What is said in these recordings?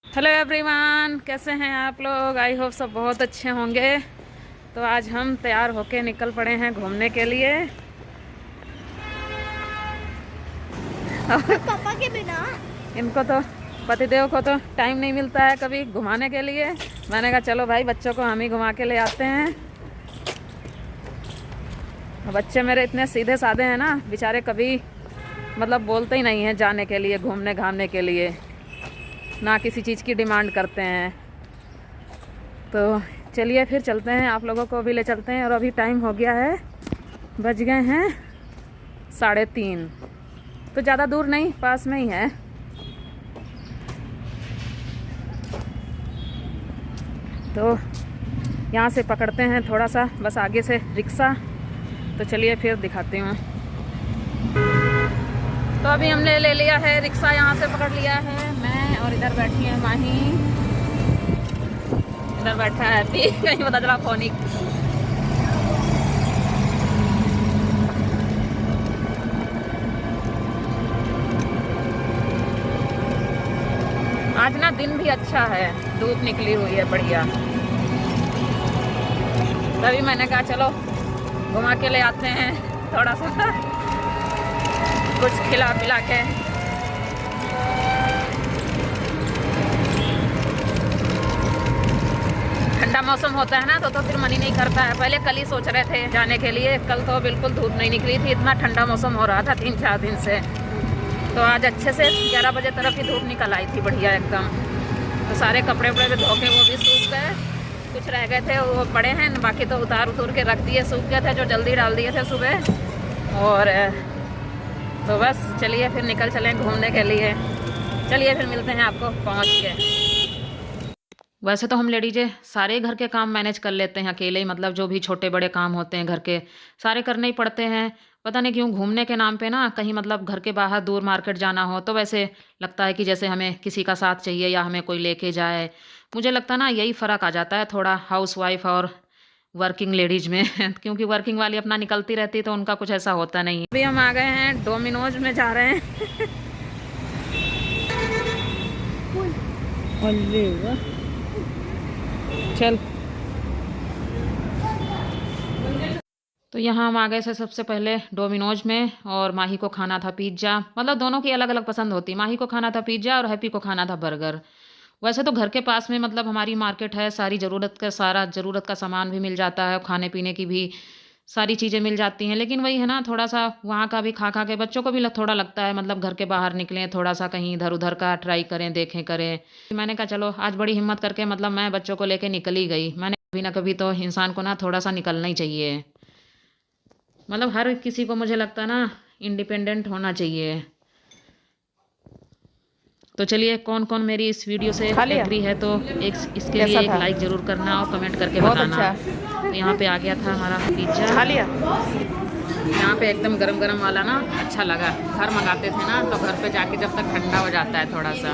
Hello everyone, कैसे हैं आप लोग। आई होप सब बहुत अच्छे होंगे। तो आज हम तैयार होके निकल पड़े हैं घूमने के लिए। पापा के बिना इनको तो पतिदेव को तो टाइम नहीं मिलता है कभी घुमाने के लिए। मैंने कहा चलो भाई बच्चों को हम ही घुमा के ले आते हैं। बच्चे मेरे इतने सीधे साधे हैं ना, बेचारे कभी मतलब बोलते ही नहीं हैं जाने के लिए, घूमने घामने के लिए, ना किसी चीज़ की डिमांड करते हैं। तो चलिए फिर चलते हैं, आप लोगों को भी ले चलते हैं। और अभी टाइम हो गया है, बज गए हैं 3:30। तो ज़्यादा दूर नहीं, पास में ही है। तो यहाँ से पकड़ते हैं थोड़ा सा बस आगे से रिक्शा। तो चलिए फिर दिखाती हूँ। तो अभी हमने ले लिया है रिक्शा, यहाँ से पकड़ लिया है मैं, और इधर बैठी है माही, इधर बैठा है हैप्पी कहीं पता चला फोनिक। आज ना दिन भी अच्छा है, धूप निकली हुई है बढ़िया। तभी मैंने कहा चलो घुमा के ले आते हैं थोड़ा सा कुछ खिला पिला के। ठंडा मौसम होता है ना तो फिर मन ही नहीं करता है। पहले कल ही सोच रहे थे जाने के लिए, कल तो बिल्कुल धूप नहीं निकली थी, इतना ठंडा मौसम हो रहा था 3-4 दिन से। तो आज अच्छे से 11 बजे तरफ ही धूप निकल आई थी बढ़िया एकदम। तो सारे कपड़े वपड़े धो के वो भी सूख गए, कुछ रह गए थे वो पड़े हैं, बाकी तो उतार के रख दिए, सूख गए थे जो जल्दी डाल दिए थे सुबह। और तो बस चलिए फिर निकल चलें घूमने के लिए। चलिए फिर मिलते हैं आपको पहुंच के। वैसे तो हम लेडीज़ सारे घर के काम मैनेज कर लेते हैं अकेले ही, मतलब जो भी छोटे बड़े काम होते हैं घर के सारे करने ही पड़ते हैं। पता नहीं क्यों घूमने के नाम पे ना कहीं मतलब घर के बाहर दूर मार्केट जाना हो तो वैसे लगता है कि जैसे हमें किसी का साथ चाहिए या हमें कोई लेके जाए। मुझे लगता है ना यही फ़र्क आ जाता है थोड़ा हाउस वाइफ और वर्किंग लेडीज में क्योंकि वर्किंग वाली अपना निकलती रहती तो उनका कुछ ऐसा होता नहीं है। अभी हम आ गए हैं डोमिनोज में जा रहे हैं चल। तो यहाँ हम आ गए से सबसे पहले डोमिनोज में, और माही को खाना था पिज्ज़ा। मतलब दोनों की अलग अलग पसंद होती, माही को खाना था पिज्ज़ा और हैप्पी को खाना था बर्गर। वैसे तो घर के पास में मतलब हमारी मार्केट है, सारी ज़रूरत का सामान भी मिल जाता है, खाने पीने की भी सारी चीज़ें मिल जाती हैं। लेकिन वही है ना, थोड़ा सा वहाँ का भी खा खा के बच्चों को भी थोड़ा लगता है मतलब घर के बाहर निकलें, थोड़ा सा कहीं इधर उधर का ट्राई करें, देखें करें। मैंने कहा चलो आज बड़ी हिम्मत करके मतलब मैं बच्चों को लेके निकल ही गई। मैंने कभी ना कभी तो इंसान को ना थोड़ा सा निकलना ही चाहिए। मतलब हर किसी को मुझे लगता है ना इंडिपेंडेंट होना चाहिए। तो चलिए कौन कौन मेरी इस वीडियो से एग्री है तो इसके लिए एक लाइक ज़रूर करना और कमेंट करके बताना। अच्छा। तो यहाँ पे आ गया था हमारा पिज्ज़ा, खा लिया। यहाँ पे एकदम गरम गरम वाला ना अच्छा लगा। घर मंगाते थे ना तो घर पे जाके जब तक ठंडा हो जाता है थोड़ा सा।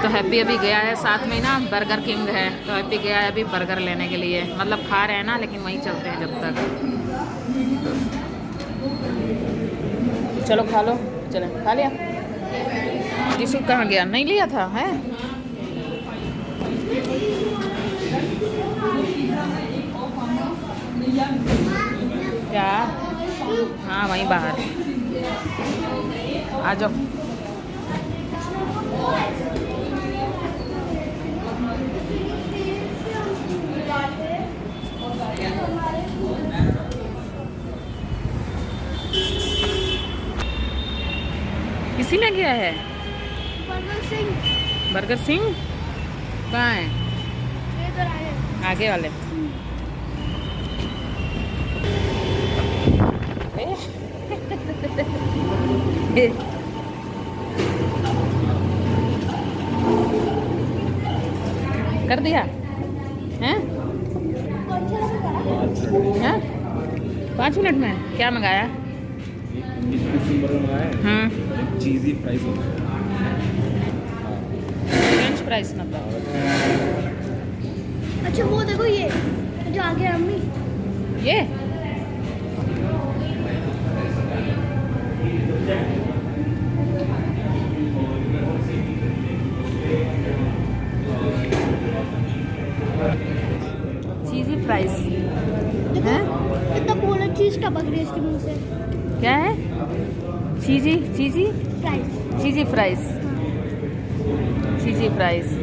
तो हैप्पी अभी गया है साथ में ना, बर्गर किंग है तो हैप्पी गया है अभी बर्गर लेने के लिए। मतलब खा रहे हैं ना लेकिन वहीं चलते हैं जब तक। चलो खा लो, चलो खा लिया। टिशू कहाँ गया, नहीं लिया था है। क्या? हाँ वहीं बाहर आ जाओ। किसी में गया है बर्गर सिंह कहाँ है? आगे वाले कर दिया हैं? 5 मिनट में क्या मंगाया? हाँ चीज़ी फ्राइज होता है, फ्रेंच फ्राइज मतलब। अच्छा वो देखो ये जो आगे अम्मी, ये टपक रही है इसके मुंह से। क्या है? चीजी चीजी फ्राइज। चीजी फ्राइज। चीजी फ्राइज।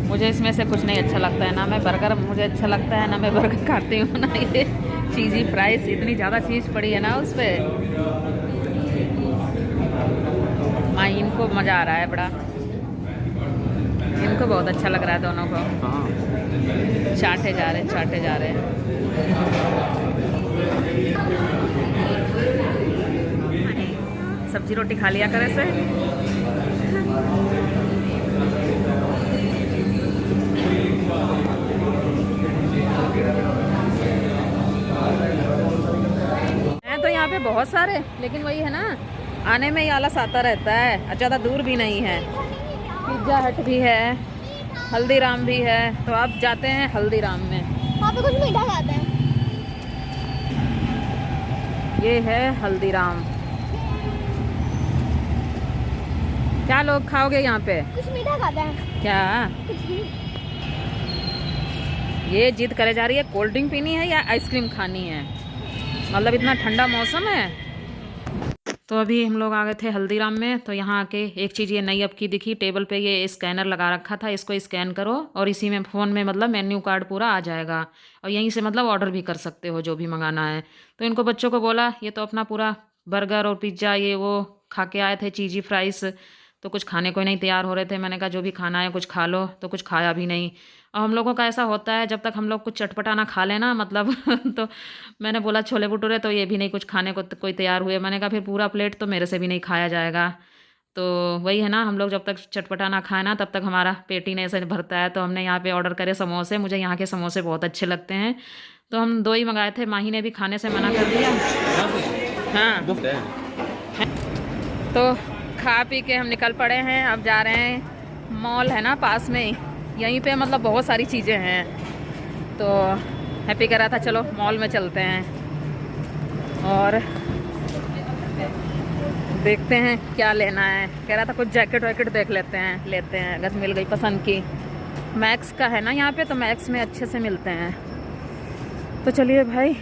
मुझे इसमें से कुछ नहीं अच्छा लगता है, ना मैं बर्गर मुझे अच्छा लगता है, ना मैं बर्गर खाती हूँ ना ये चीज़ी फ्राइज। इतनी ज़्यादा चीज़ पड़ी है ना उस पर। माँ इनको मज़ा आ रहा है बड़ा, इनको बहुत अच्छा लग रहा है दोनों को। चाटे जा रहे चाटे जा रहे। सब्जी रोटी खा लिया करे से। हैं तो यहाँ पे बहुत सारे, लेकिन वही है ना, आने में ही आलस आता रहता है। ज़्यादा दूर भी नहीं है। पिज्जा हट भी है, हल्दीराम भी है, तो आप जाते हैं हल्दीराम में। वहाँ पे कुछ मीठा खाते हैं। ये है हल्दीराम। क्या लोग खाओगे यहाँ पे? कुछ मीठा खाते हैं। क्या कुछ भी। ये जिद करे जा रही है, कोल्ड ड्रिंक पीनी है या आइसक्रीम खानी है? मतलब इतना ठंडा मौसम है। तो अभी हम लोग आ गए थे हल्दीराम में। तो यहाँ आके एक चीज़ ये नई अब की दिखी, टेबल पे ये स्कैनर लगा रखा था। इसको स्कैन करो और इसी में फ़ोन में मतलब मेन्यू कार्ड पूरा आ जाएगा, और यहीं से मतलब ऑर्डर भी कर सकते हो जो भी मंगाना है। तो इनको बच्चों को बोला, ये तो अपना पूरा बर्गर और पिज़्ज़ा ये वो खा के आए थे, चीज़ी फ्राइस, तो कुछ खाने को ही नहीं तैयार हो रहे थे। मैंने कहा जो भी खाना है कुछ खा लो, तो कुछ खाया भी नहीं। और हम लोगों का ऐसा होता है, जब तक हम लोग कुछ चटपटा ना खा लेना मतलब तो मैंने बोला छोले भटूरे, तो ये भी नहीं कुछ खाने को कोई तैयार हुए। मैंने कहा फिर पूरा प्लेट तो मेरे से भी नहीं खाया जाएगा। तो वही है ना, हम लोग जब तक चटपटा ना खाए ना तब तक हमारा पेट ही नहीं ऐसे भरता है। तो हमने यहाँ पे ऑर्डर करे समोसे। मुझे यहाँ के समोसे बहुत अच्छे लगते हैं, तो हम 2 ही मंगाए थे। माही ने भी खाने से मना कर दिया। हाँ, तो खा पी के हम निकल पड़े हैं। अब जा रहे हैं, मॉल है ना पास में ही, यहीं पे मतलब बहुत सारी चीज़ें हैं। तो हैप्पी कह रहा था चलो मॉल में चलते हैं और देखते हैं क्या लेना है। कह रहा था कुछ जैकेट वैकेट देख लेते हैं अगर मिल गई पसंद की। मैक्स का है ना यहाँ पे, तो मैक्स में अच्छे से मिलते हैं। तो चलिए भाई,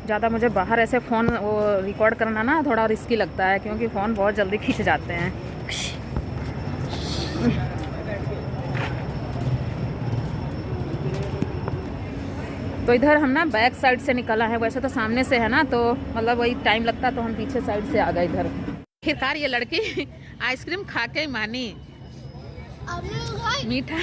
ज़्यादा मुझे बाहर ऐसे फ़ोन वो रिकॉर्ड करना ना थोड़ा रिस्की लगता है, क्योंकि फ़ोन बहुत जल्दी खींच जाते हैं। तो इधर हम ना बैक साइड से निकला है, वैसे तो सामने से है ना, तो मतलब वही टाइम लगता, तो हम पीछे साइड से आ गए इधर। आखिरकार ये लड़की आइसक्रीम खा के ही मानी। मीठा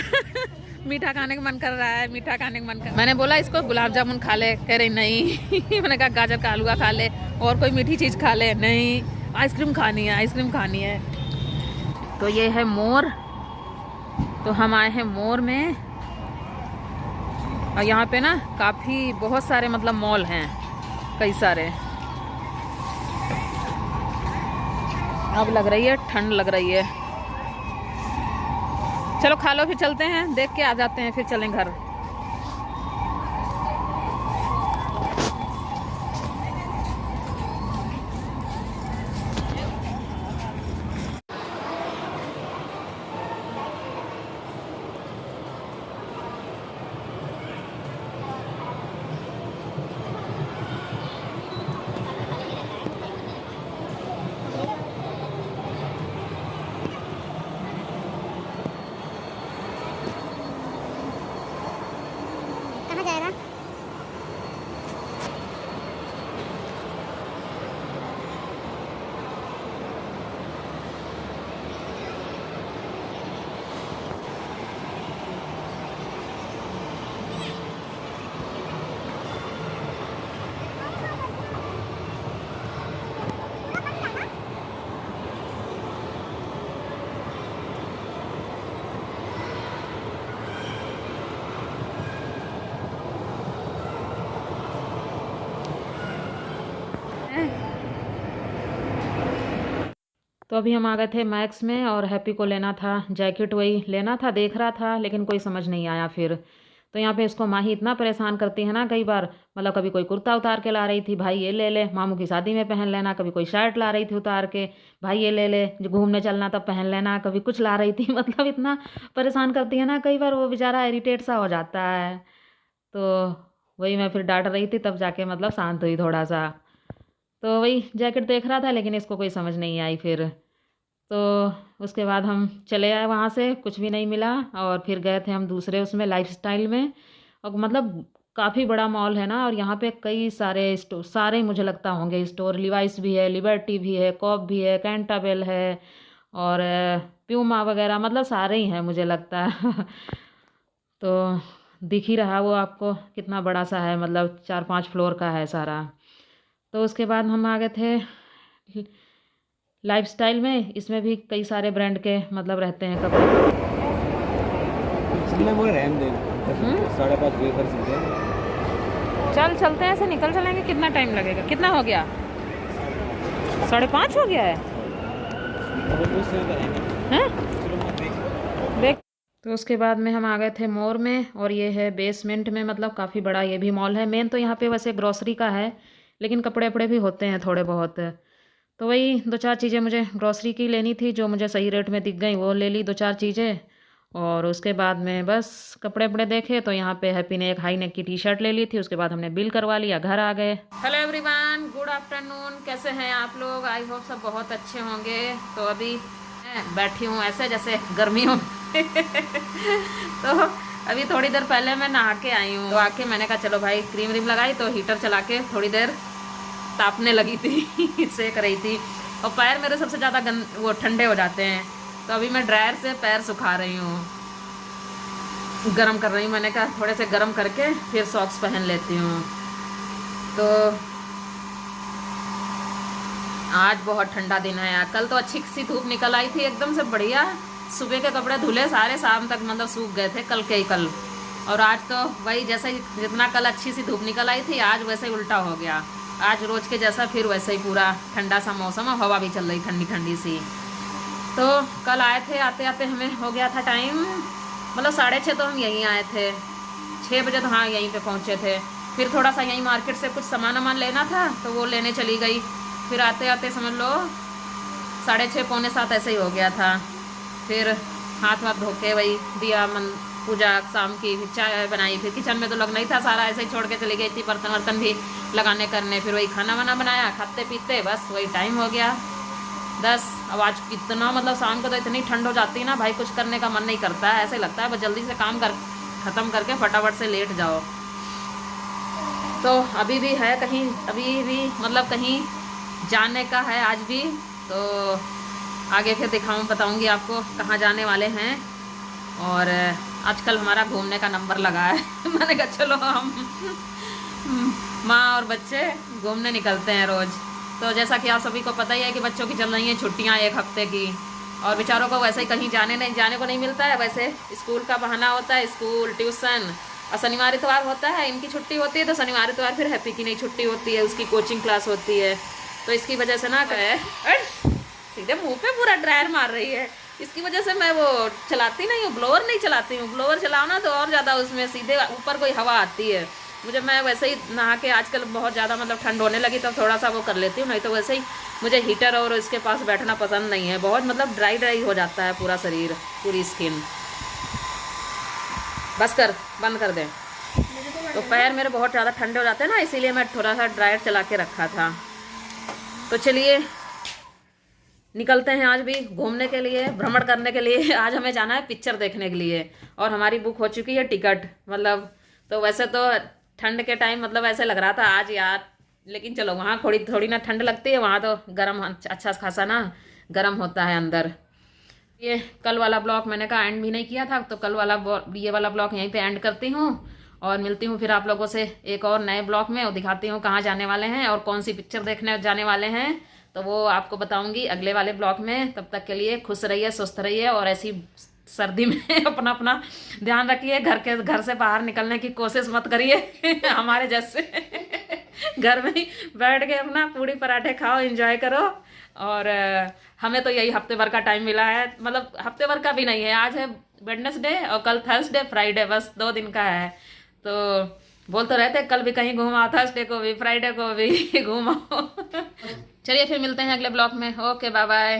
मीठा खाने का मन कर रहा है, मीठा खाने का मन कर। मैंने बोला इसको गुलाब जामुन खा ले, कह रही नहीं। मैंने कहा गाजर का हलवा खा ले और कोई मीठी चीज़ खा ले, नहीं आइसक्रीम खानी है, आइसक्रीम खानी है। तो ये है मोर। तो हम आए हैं मोर में, और यहाँ पे ना काफ़ी बहुत सारे मतलब मॉल हैं, कई सारे। अब लग रही है ठंड, लग रही है। चलो खा लो, फिर चलते हैं, देख के आ जाते हैं, फिर चलें घर। कहाँ जा रहा? तो अभी हम आ गए थे मैक्स में, और हैप्पी को लेना था जैकेट, वही लेना था, देख रहा था, लेकिन कोई समझ नहीं आया फिर। तो यहाँ पे इसको माही इतना परेशान करती है ना, कई बार मतलब कभी कोई कुर्ता उतार के ला रही थी, भाई ये ले ले, मामू की शादी में पहन लेना। कभी कोई शर्ट ला रही थी उतार के, भाई ये ले ले, जो घूमने चलना तब पहन लेना। कभी कुछ ला रही थी मतलब इतना परेशान करती है ना, कई बार वो बेचारा इरिटेट सा हो जाता है। तो वही मैं फिर डांट रही थी, तब जाके मतलब शांत हुई थोड़ा सा। तो वही जैकेट देख रहा था लेकिन इसको कोई समझ नहीं आई फिर। तो उसके बाद हम चले आए वहाँ से, कुछ भी नहीं मिला। और फिर गए थे हम दूसरे उसमें लाइफस्टाइल में। और मतलब काफ़ी बड़ा मॉल है ना, और यहाँ पे कई सारे स्टोर, सारे ही मुझे लगता होंगे स्टोर। लिवाइस भी है, लिबर्टी भी है, कॉप भी है, कैंटाबेल है, और प्यूमा वगैरह, मतलब सारे ही हैं मुझे लगता है। तो दिख ही रहा वो आपको कितना बड़ा सा है, मतलब 4-5 फ्लोर का है सारा। तो उसके बाद हम आ गए थे लाइफस्टाइल में। इसमें भी कई सारे ब्रांड के मतलब रहते हैं कपड़े। चलने मुझे रहने दे 5:30 बजे कर सकते हैं। चलते हैं, ऐसे निकल चलेंगे। कितना टाइम लगेगा? कितना हो गया? 5:30 हो गया है। हैं? देख। तो उसके बाद में हम आ गए थे मोर में, और ये है बेसमेंट में, मतलब काफ़ी बड़ा ये भी मॉल है। मेन तो यहाँ पे वैसे ग्रॉसरी का है, लेकिन कपड़े वपड़े भी होते हैं थोड़े बहुत। तो वही 2-4 चीज़ें मुझे ग्रॉसरी की लेनी थी, जो मुझे सही रेट में दिख गई वो ले ली 2-4 चीज़ें। और उसके बाद में बस कपड़े वपड़े देखे तो यहाँ पे हैप्पी ने एक हाई नेक की टी-शर्ट ले ली थी। उसके बाद हमने बिल करवा लिया, घर आ गए। Hello everyone, good afternoon. कैसे हैं आप लोग? आई होप सब बहुत अच्छे होंगे। तो अभी बैठी हूँ ऐसे जैसे गर्मी हो। तो अभी थोड़ी देर पहले मैं नहा के आई हूँ। तो आके मैंने कहा चलो भाई क्रीम व्रीम लगाई, तो हीटर चला के थोड़ी देर तापने लगी थी। सेक रही थी। और पैर मेरे सबसे ज़्यादा वो ठंडे हो जाते हैं। तो अभी मैं ड्रायर से पैर सुखा रही हूँ, गरम कर रही हूँ। मैंने कहा थोड़े से गरम करके फिर सॉक्स पहन लेती हूँ। तो आज बहुत ठंडा दिन है यार। कल तो अच्छी सी धूप निकल आई थी एकदम से बढ़िया। सुबह के कपड़े धुले सारे, शाम तक मतलब सूख गए थे कल के ही कल। और आज तो वही जैसे जितना कल अच्छी सी धूप निकल आई थी, आज वैसे ही उल्टा हो गया। आज रोज के जैसा फिर वैसे ही पूरा ठंडा सा मौसम, और हवा भी चल रही ठंडी ठंडी सी। तो कल आए थे, आते आते हमें हो गया था टाइम, मतलब 6:30 तो हम यहीं आए थे। 6 बजे तो हाँ यहीं पे पहुँचे थे। फिर थोड़ा सा यहीं मार्केट से कुछ सामान लेना था, तो वो लेने चली गई। फिर आते आते समझ लो 6:30 पौने 7 ऐसे ही हो गया था। फिर हाथ वाथ धो के वही दिया पूजा शाम की, फिर चाय बनाई। फिर किचन में तो लगना ही था, सारा ऐसे ही छोड़ के चली गई थी। बर्तन वर्तन भी लगाने करने, फिर वही खाना वाना बनाया, खाते पीते बस वही टाइम हो गया 10। अब आज कितना मतलब शाम को तो इतनी ठंड हो जाती है ना भाई, कुछ करने का मन नहीं करता है। ऐसे लगता है बस जल्दी से काम ख़त्म करके फटाफट से लेट जाओ। तो अभी भी है कहीं, अभी भी मतलब कहीं जाने का है आज भी। तो आगे फिर बताऊंगी आपको कहाँ जाने वाले हैं। और आजकल हमारा घूमने का नंबर लगा है। मैंने कहा चलो हम माँ और बच्चे घूमने निकलते हैं रोज़। तो जैसा कि आप सभी को पता ही है कि बच्चों की चल रही हैं छुट्टियाँ 1 हफ्ते की, और बेचारों को वैसे ही कहीं जाने को नहीं मिलता है। वैसे स्कूल का बहाना होता है, स्कूल ट्यूशन, और शनिवार इतवार होता है इनकी छुट्टी होती है। तो शनिवार इतवार फिर हैप्पी की नहीं छुट्टी होती है, उसकी कोचिंग क्लास होती है। तो इसकी वजह से ना सीधे मुँह पे पूरा ड्रायर मार रही है। इसकी वजह से मैं वो चलाती नहीं हूँ, ब्लोअर नहीं चलाती हूँ। ब्लोअर चलाओ ना तो और ज़्यादा उसमें सीधे ऊपर कोई हवा आती है। मुझे मैं वैसे ही नहा के आजकल बहुत ज़्यादा मतलब ठंड होने लगी तब थोड़ा सा वो कर लेती हूँ, नहीं तो वैसे ही मुझे हीटर और इसके पास बैठना पसंद नहीं है। बहुत मतलब ड्राई हो जाता है पूरा शरीर, पूरी स्किन। बस कर, बंद कर दे। तो पैर मेरे बहुत ज़्यादा ठंडे हो जाते हैं ना, इसीलिए मैं थोड़ा सा ड्रायर चला के रखा था। तो चलिए निकलते हैं आज भी घूमने के लिए, भ्रमण करने के लिए। आज हमें जाना है पिक्चर देखने के लिए, और हमारी बुक हो चुकी है टिकट। मतलब तो वैसे तो ठंड के टाइम मतलब ऐसे लग रहा था आज यार, लेकिन चलो वहाँ थोड़ी ना ठंड लगती है, वहाँ तो गर्म अच्छा खासा ना गर्म होता है अंदर। ये कल वाला ब्लॉग मैंने कहा एंड भी नहीं किया था, तो कल वाला ये वाला ब्लॉग यहीं पे एंड करती हूँ, और मिलती हूँ फिर आप लोगों से एक और नए ब्लॉग में, और दिखाती हूँ कहाँ जाने वाले हैं और कौन सी पिक्चर देखने जाने वाले हैं। तो वो आपको बताऊंगी अगले वाले ब्लॉग में। तब तक के लिए खुश रहिए, स्वस्थ रहिए, और ऐसी सर्दी में अपना ध्यान रखिए। घर से बाहर निकलने की कोशिश मत करिए। हमारे जैसे घर में ही बैठ के अपना पूड़ी पराठे खाओ, एंजॉय करो। और हमें तो यही हफ्ते भर का टाइम मिला है, मतलब हफ्ते भर का भी नहीं है। आज है वेडनेसडे और कल थर्सडे फ्राइडे, बस 2 दिन का है। तो बोल तो रहते कल भी कहीं घूमाओ, थर्सडे को भी फ्राइडे को भी घूमाओ। चलिए फिर मिलते हैं अगले ब्लॉग में। Okay, bye bye.